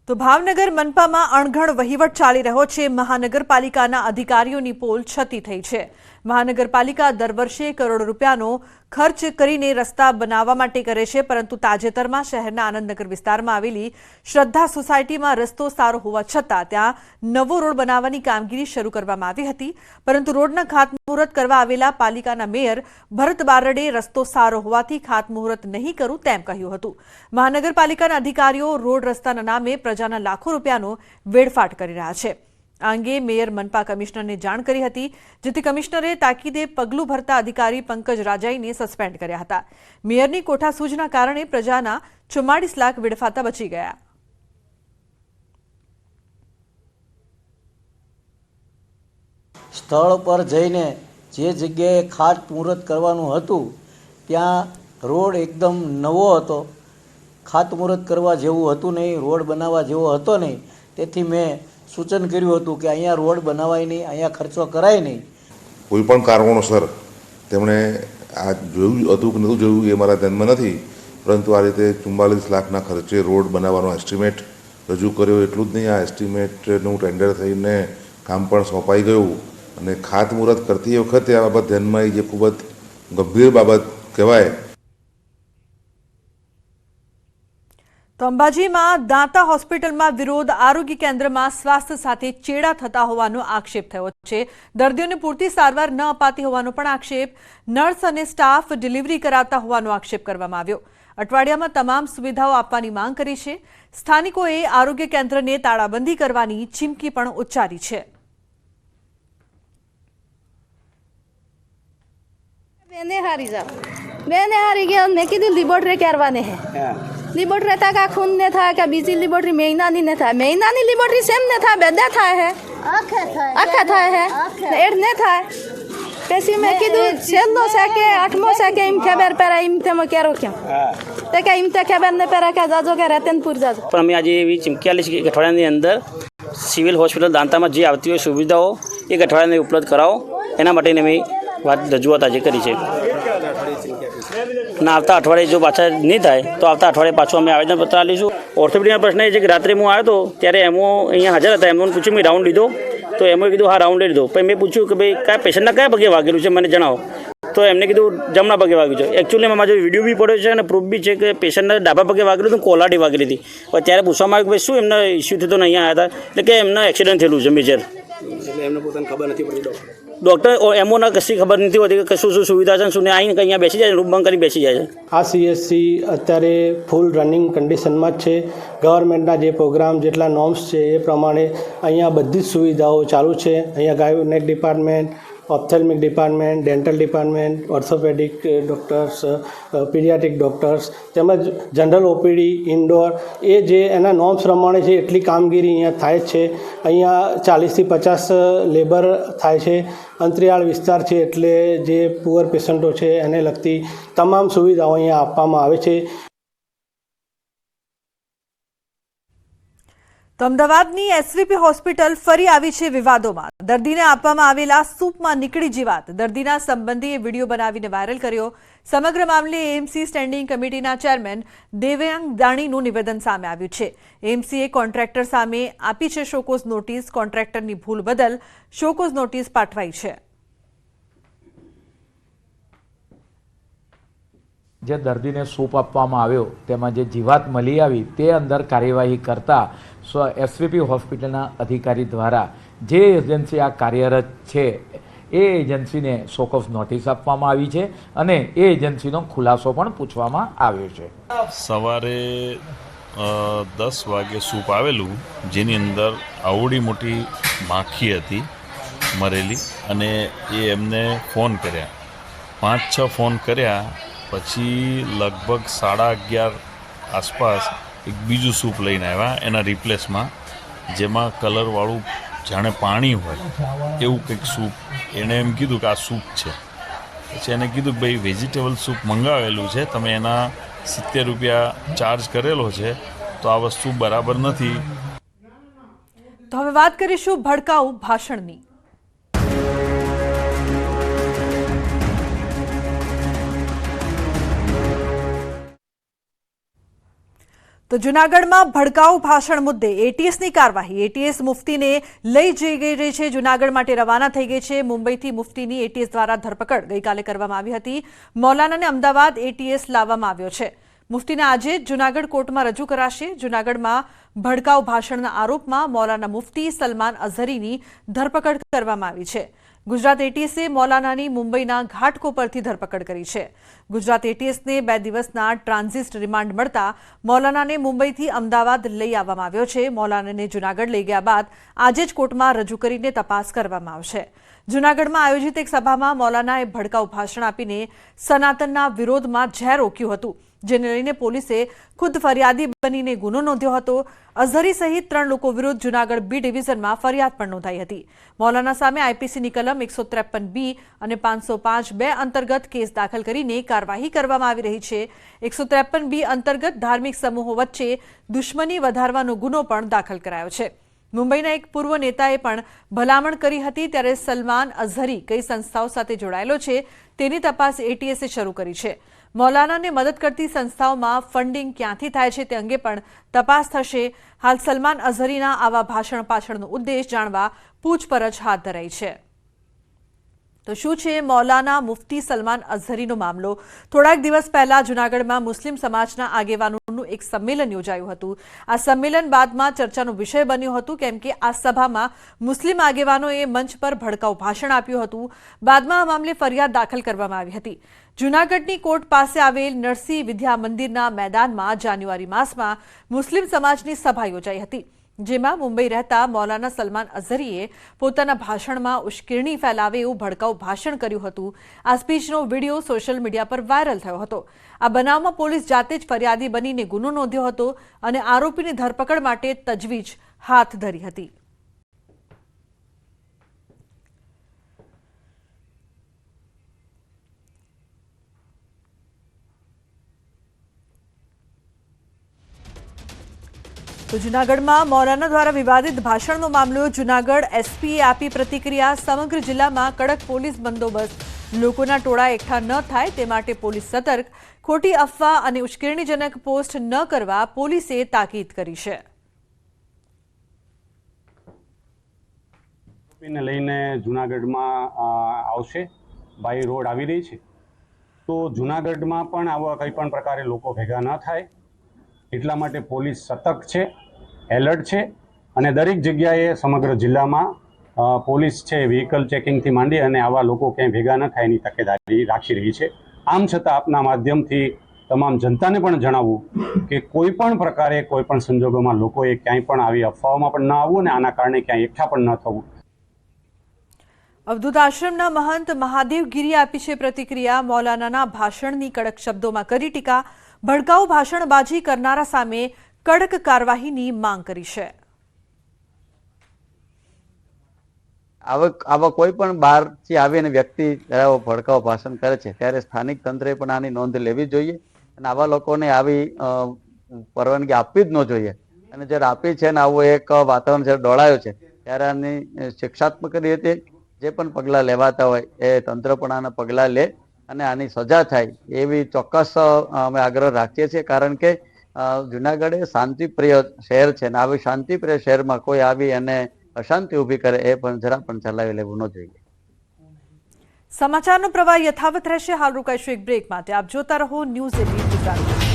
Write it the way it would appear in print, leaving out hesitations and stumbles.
તો ભાવનગર મનપામાં અણઘડ વહીવટ ચાલી રહ્યો છે। મહાનગરપાલિકાના અધિકારીઓની પોલ છતી થઈ છે। મહાનગરપાલિકા દર વર્ષે કરોડો રૂપિયાનો ખર્ચ કરીને રસ્તા બનાવવા માટે કરે છે, પરંતુ તાજેતરમાં શહેરના આનંદનગર વિસ્તારમાં આવેલી શ્રદ્ધા સોસાયટીમાં રસ્તો સારો હોવા છતાં ત્યાં નવો રોડ બનાવવાની કામગીરી શરૂ કરવામાં આવી હતી, પરંતુ રોડના ખાતમુહૂર્ત કરવા આવેલા પાલિકાના મેયર ભરત બારડે રસ્તો સારો હોવાથી ખાતમુહૂર્ત નહીં કરું તેમ કહ્યું હતું। મહાનગરપાલિકાના અધિકારીઓ રોડ રસ્તાના નામે પ્રજાના લાખો રૂપિયાનો વેડફાટ કરી રહ્યા છે। આ અંગે મેયર મનપા કમિશનરને જાણ કરી હતી, જેથી કમિશનરે તાકીદે પગલું ભરતા અધિકારી પંકજ રાજાઈને સસ્પેન્ડ કર્યા હતા। મેયરની કોઠાસૂઝના કારણે પ્રજાના 44 લાખ વેડફાતા બચી ગયા। સ્થળ પર જઈને જે જગ્યાએ ખાતમુહૂર્ત કરવાનું હતું ત્યાં રોડ એકદમ નવો હતો, ખાતમુહૂર્ત કરવા જેવું હતું નહીં, રોડ બનાવવા જેવો હતો નહીં। તેથી મેં સૂચન કર્યું હતું કે અહીંયા રોડ બનાવાય નહીં, અહીંયા ખર્ચો કરાય નહીં। કોઈ પણ કારણોસર તેમણે આ જોયું હતું કે નહોતું જોયું એ મારા ધ્યાનમાં નથી, પરંતુ આ રીતે 44 લાખના ખર્ચે રોડ બનાવવાનો એસ્ટિમેટ રજૂ કર્યો। એટલું જ નહીં, આ એસ્ટિમેટનું ટેન્ડર થઈને કામ પણ સોંપાઈ ગયું અને ખાતમુહૂર્ત કરતી વખતે આ બાબત ધ્યાનમાં આવી, જે ખૂબ જ ગંભીર બાબત કહેવાય। તો અંબાજીમાં દાંતા હોસ્પિટલમાં વિરોધ, આરોગ્ય કેન્દ્રમાં સ્વાસ્થ્ય સાથે ચેડા થતા હોવાનો આક્ષેપ થયો છે। દર્દીઓને પૂરતી સારવાર ન અપાતી હોવાનો પણ આક્ષેપ, નર્સ અને સ્ટાફ ડિલિવરી કરાવતા હોવાનો આક્ષેપ કરવામાં આવ્યો। અઠવાડિયામાં તમામ સુવિધાઓ આપવાની માંગ કરી છે। સ્થાનિકોએ આરોગ્ય કેન્દ્રને તાળાબંધી કરવાની ચીમકી પણ ઉચ્ચારી છે। मैंने हारी गया, मैं कीधुं लिबोरेटरी करवाने हैं। लिबोरेटरी था का खून ने था का बीजी लिबोरेटरी महीनानी ने था, महीनानी लिबोरेटरी सेम ने था, बेदा था है आखा था है एड ने था। कैसी मैं कीधुं छेल्लो से के आठमो से के इम खबर पर इम ते म केरो क्यों ते का इम ते खबर ने पर का जाजो के रतनपुर जाजो। પણ અમે આજે એવી ચીમકી આલી છે કે અઠવાડિયાની અંદર સિવિલ હોસ્પિટલ દાંતામાં જે આવતી હોય સુવિધાઓ એક અઠવાડિયાની ઉપલબ્ધ કરાવો, એના માટે મેં વાત રજૂઆત આજે કરી છે। ના આવતા અઠવાડિયે જો પાછા નહીં થાય તો આવતા અઠવાડિયે પાછું અમે આવેદનપત્ર આપીશું। ઓર્થોપેડિકનો પ્રશ્ન એ છે કે રાત્રે હું આવ્યો હતો ત્યારે એમો અહીંયા હાજર હતા, એમને પૂછ્યું મેં રાઉન્ડ લીધો, તો એમણે કીધું હા રાઉન્ડ લીધો। પછી મેં પૂછ્યું કે ભાઈ કયા પેશન્ટના કયા પગે વાગેલું છે મને જણાવો, તો એમને કીધું જમણા પગે વાગ્યું છે। એકચ્યુઅલી મારો વિડીયો બી પડ્યો છે અને પ્રૂફ બી છે કે પેશન્ટના ડાબા પગે વાગેલું હતું, કોલાટી વાગેલી હતી। પણ ત્યારે પૂછવામાં આવ્યું કે ભાઈ શું એમને ઇસ્યુ થતો ને અહીંયા આવ્યા હતા, એટલે કે એમને એક્સિડન્ટ થયેલું છે મેજર, એટલે એમને પોતાને ખબર નથી પડતી। ડૉક્ટર એમોના કશી ખબર નથી હોતી કે શું શું સુવિધા છે, શું આવીને અહીંયા બેસી જાય, રૂમ બંધ કરી બેસી જાય છે। આ સીએસસી અત્યારે ફૂલ રનિંગ કન્ડિશનમાં જ છે। ગવર્મેન્ટના જે પ્રોગ્રામ જેટલા નોર્મ્સ છે એ પ્રમાણે અહીંયા બધી જ સુવિધાઓ ચાલુ છે। અહીંયા gynaec department, ophthalmic department, dental department, orthopaedic doctors, paediatric doctors તેમજ જનરલ ઓપીડી, ઇન્ડોર એ જે એના નોર્મ્સ પ્રમાણે છે એટલી કામગીરી અહીંયા થાય જ છે। અહીંયા 40થી 50 લેબર થાય છે। અંતરિયાળ વિસ્તાર છે એટલે જે પુઅર પેશન્ટો છે એને લગતી તમામ સુવિધાઓ અહીંયા આપવામાં આવે છે। તો અમદાવાદની એસવીપી હોસ્પિટલ ફરી આવી છે વિવાદોમાં। દર્દીને આપવામાં આવેલા સૂપમાં નીકળી જીવાત, દર્દીના સંબંધીએ વિડીયો બનાવીને વાયરલ કર્યો। સમગ્ર મામલે એએમસી સ્ટેન્ડિંગ કમિટીના ચેરમેન દેવ્યાંગ દાણીનું નિવેદન સામે આવ્યું છે। એએમસીએ કોન્ટ્રાક્ટર સામે આપી છે શોકોઝ નોટિસ, કોન્ટ્રાક્ટરની ભૂલ બદલ શોકોઝ નોટિસ પાઠવાઈ છે। જે દર્દીને સૂપ આપવામાં આવ્યો તેમાં જે જીવાત મળી આવી તે અંદર કાર્યવાહી કરતા એસવીપી હોસ્પિટલના અધિકારી દ્વારા જે એજન્સી આ કાર્યરત છે એ એજન્સીને શોકોઝ નોટિસ આપવામાં આવી છે અને એ એજન્સીનો ખુલાસો પણ પૂછવામાં આવ્યો છે। સવારે 10 વાગે સૂપ આવેલું, જેની અંદર આવડી મોટી માખી હતી મરેલી, અને એ એમને ફોન કર્યા, 5-6 ફોન કર્યા પછી લગભગ 11:30 આસપાસ એક બીજું સૂપ લઈને આવ્યા એના રિપ્લેસમાં, જેમાં કલરવાળું જાણે પાણી હોય એવું કંઈક સૂપ। એણે એમ કીધું કે આ સૂપ છે। પછી એને કીધું કે ભાઈ વેજીટેબલ સૂપ મંગાવેલું છે, તમે એના 70 રૂપિયા ચાર્જ કરેલો છે, તો આ વસ્તુ બરાબર નથી। તો હવે વાત કરીશું ભડકાઉ ભાષણની। તો જૂનાગઢમાં ભડકાઉ ભાષણ મુદ્દે એટીએસની કાર્યવાહી. એટીએસ મુફ્તીને લઈ જઈ રહી છે. જૂનાગઢ માટે રવાના થઈ ગઈ છે. મુંબઈથી મુફ્તીની એટીએસ દ્વારા ધરપકડ ગઈકાલે કરવામાં આવી હતી. મૌલાનાને અમદાવાદ એટીએસ લાવવામાં આવ્યો છે. મુફ્તીને આજે જ જૂનાગઢ કોર્ટમાં રજૂ કરાશે. જૂનાગઢમાં ભડકાઉ ભાષણના આરોપમાં મૌલાના મુફ્તી સલમાન અઝહરીની ધરપકડ કરવામાં આવી છે. ગુજરાત એટીએસે મૌલાનાની મુંબઈના ઘાટકોપરથી ધરપકડ કરી છે. ગુજરાત એટીએસને 2 દિવસના ટ્રાન્ઝિટ રિમાન્ડ મળતા મૌલાનાને મુંબઈથી અમદાવાદ લઈ આવવામાં આવ્યો છે. મૌલાનાને જૂનાગઢ લઈ ગયા બાદ આજે જ કોર્ટમાં રજૂ કરીને તપાસ કરવામાં આવશે. જૂનાગઢમાં આયોજિત એક સભામાં મૌલાનાએ ભડકાઉ ભાષણ આપીને સનાતનના વિરોધમાં ઝેર ઓક્યું હતું, જેને લઈને પોલીસે ખુદ ફરિયાદી બનીને ગુનો નોંધ્યો હતો. અઝહરી સહિત 3 લોકો વિરુદ્ધ જૂનાગઢ બી ડિવિઝનમાં ફરિયાદ પણ નોંધાઈ હતી. મૌલાના સામે આઈપીસીની કલમ 153B અને 505(2) અંતર્ગત કેસ દાખલ કરીને કાર્યવાહી કરવામાં આવી રહી છે. 153B અંતર્ગત ધાર્મિક સમૂહો વચ્ચે દુશ્મની વધારવાનો ગુનો પણ દાખલ કરાયો છે. મુંબઈના એક પૂર્વ નેતાએ પણ ભલામણ કરી હતી. ત્યારે સલમાન અઝહરી કઈ સંસ્થાઓ સાથે જોડાયેલો છે તેની તપાસ એટીએસે શરૂ કરી છે. મૌલાનાને મદદ કરતી સંસ્થાઓમાં ફંડિંગ ક્યાંથી થાય છે તે અંગે પણ તપાસ થશે. હાલ સલમાન અઝહરીના આવા ભાષણ પાછળનો ઉદ્દેશ જાણવા પૂછપરછ હાથ ધરાઈ છે. તો શું છે મૌલાના મુફ્તી સલમાન અઝહરીનો મામલો? થોડાક દિવસ પહેલા જૂનાગઢમાં મુસ્લિમ સમાજના આગેવાનોનું એક સંમેલન યોજાયું હતું. આ સંમેલન બાદમાં ચર્ચાનો વિષય બન્યું હતું, કેમ કે આ સભામાં મુસ્લિમ આગેવાનોએ મંચ પર ભડકાઉ ભાષણ આપ્યું હતું. બાદમાં આ મામલે ફરિયાદ દાખલ કરવામાં આવી હતી. જૂનાગઢની કોર્ટ પાસે આવેલ નરસિંહ વિદ્યા મંદિરના મેદાનમાં જાન્યુઆરી માસમાં મુસ્લિમ સમાજની સભા યોજાઈ હતી, જેમાં મુંબઈ રહેતા મૌલાના સલમાન અઝહરીએ પોતાના ભાષણમાં ઉશ્કેરણી ફેલાવે એવું ભડકાઉ ભાષણ કર્યું હતું. આ સ્પીચનો વિડીયો સોશિયલ મીડિયા પર વાયરલ થયો હતો. આ બનાવમાં પોલીસ જાતે જ ફરિયાદી બનીને ગુનો નોંધ્યો હતો અને આરોપીની ધરપકડ માટે તજવીજ હાથ ધરી હતી. તો જૂનાગઢમાં મૌલાના દ્વારા વિવાદિત ભાષણનો મામલો. જૂનાગઢ એસપીએ આપી પ્રતિક્રિયા. સમગ્ર જિલ્લામાં કડક પોલીસ બંદોબસ્ત. લોકોના ટોળા એકઠા ન થાય તે માટે પોલીસ સતર્ક. ખોટી અફવા અને ઉશ્કેરણીજનક પોસ્ટ ન કરવા પોલીસે તાકીદ કરી છે. લઈને જૂનાગઢમાં આવશે. બાય રોડ આવી રહી છે, તો જૂનાગઢમાં પણ આવા કંઈ પણ પ્રકારે લોકો ભેગા ન થાય એટલા માટે પોલીસ સતર્ક છે, એલર્ટ છે અને દરેક જગ્યાએ સમગ્ર જિલ્લામાં પોલીસ છે વ્હીકલ ચેકિંગથી માંડી અને આવા લોકો ક્યાંય ભેગા ન થાય એની તકેદારી રાખી રહી છે. આમ છતાં આપના માધ્યમથી તમામ જનતાને પણ જણાવવું કે કોઈ પણ પ્રકારે કોઈ પણ સંજોગોમાં લોકોએ ક્યાંય પણ આવી અફવાઓમાં પણ ન આવવું અને આના કારણે ક્યાંય એકઠા પણ ન થવું. અવધૂત આશ્રમના મહંત મહાદેવ ગીરી આપી છે પ્રતિક્રિયા. મૌલાનાના ભાષણની કડક શબ્દોમાં કરી ટીકા. ભડકાઉ ભાષણબાજી કરનારા સામે કડક કાર્યવાહીની માંગ કરી છે. આવા કોઈ પણ બહારથી આવીને વ્યક્તિ જ્યારે ભડકાઉ ભાષણ કરે છે ત્યારે સ્થાનિક તંત્રે પણ આની નોંધ લેવી જોઈએ અને આવા લોકોને આવી પરવાનગી આપવી જ ન જોઈએ. અને જ્યારે આપી છે અને આવું એક વાતાવરણ જ્યારે ડોળાયો છે ત્યારે આની શિક્ષાત્મક રીતે જે પણ પગલાં લેવાતા હોય એ તંત્ર પણ આના પગલાં લે અને આની સજા થાય એવી ચોક્કસ અમે આગ્રહ રાખીએ છીએ. કારણ કે જુનાગઢ એ શાંતિપ્રિય શહેર છે અને આવી શાંતિપ્રિય શહેરમાં કોઈ આવી અને અશાંતિ ઊભી કરે એ પણ જરા પણ ચલાવી લેવું ન જોઈએ. સમાચારનો પ્રવાહ યથાવત રહેશે. હાલ રોકાઈશું એક બ્રેક માટે. આપ જોતા રહો ન્યૂઝ 18 ગુજરાત.